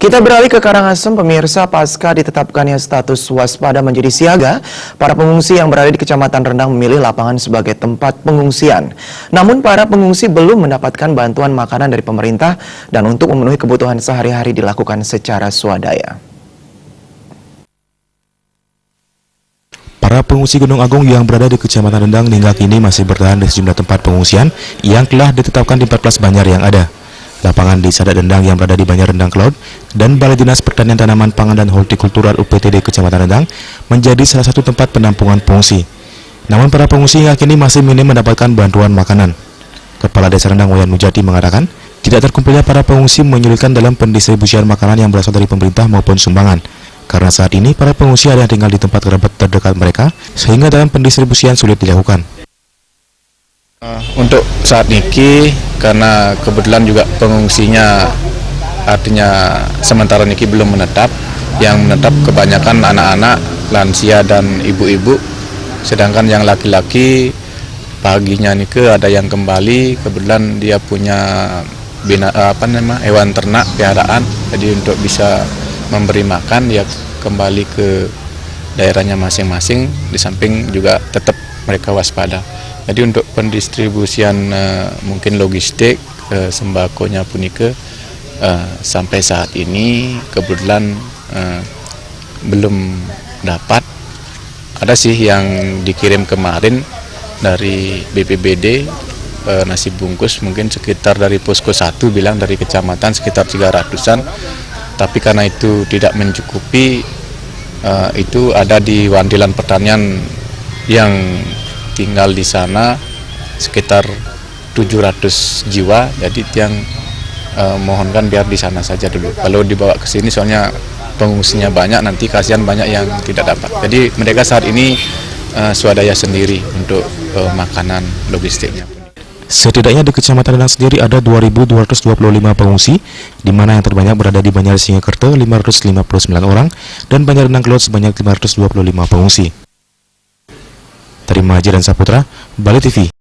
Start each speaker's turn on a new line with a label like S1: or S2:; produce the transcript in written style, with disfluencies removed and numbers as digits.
S1: Kita beralih ke Karangasem, pemirsa. Pasca ditetapkannya status waspada menjadi siaga, para pengungsi yang berada di Kecamatan Rendang memilih lapangan sebagai tempat pengungsian. Namun para pengungsi belum mendapatkan bantuan makanan dari pemerintah dan untuk memenuhi kebutuhan sehari-hari dilakukan secara swadaya.
S2: Para pengungsi Gunung Agung yang berada di Kecamatan Rendang hingga kini masih bertahan di sejumlah tempat pengungsian yang telah ditetapkan di 14 Banjar yang ada. Lapangan di Sadat Rendang yang berada di Banjar Rendang Cloud dan Balai Dinas Pertanian Tanaman Pangan dan Hortikultural UPTD Kecamatan Rendang menjadi salah satu tempat penampungan pengungsi. Namun para pengungsi hingga kini masih minim mendapatkan bantuan makanan. Kepala Desa Rendang Wayan Mujati mengatakan, tidak terkumpulnya para pengungsi menyulitkan dalam pendistribusian makanan yang berasal dari pemerintah maupun sumbangan. Karena saat ini para pengungsi ada yang tinggal di tempat kerabat terdekat mereka, sehingga dalam pendistribusian sulit dilakukan.
S3: Untuk saat ini, karena kebetulan juga pengungsinya artinya sementara ini belum menetap, yang menetap kebanyakan anak-anak, lansia dan ibu-ibu, sedangkan yang laki-laki paginya ada yang kembali, kebetulan dia punya hewan ternak piaraan, jadi untuk bisa memberi makan ya kembali ke daerahnya masing-masing, di samping juga tetap mereka waspada. Jadi untuk pendistribusian mungkin logistik sembakonya punika sampai saat ini kebetulan belum dapat. Ada sih yang dikirim kemarin dari BPBD nasi bungkus mungkin sekitar dari posko 1 bilang dari kecamatan sekitar 300-an. Tapi karena itu tidak mencukupi, itu ada di Wandilan Pertanian yang tinggal di sana sekitar 700 jiwa, jadi yang mohonkan biar di sana saja dulu. Kalau dibawa ke sini soalnya pengungsinya banyak, nanti kasihan banyak yang tidak dapat. Jadi mereka saat ini swadaya sendiri untuk makanan logistiknya.
S2: Setidaknya di Kecamatan Rendang sendiri ada 2.225 pengungsi, di mana yang terbanyak berada di Banjar Singakerto 559 orang dan Banjar Rendang Cloud sebanyak 525 pengungsi. Dari Maji dan Saputra, Bali TV.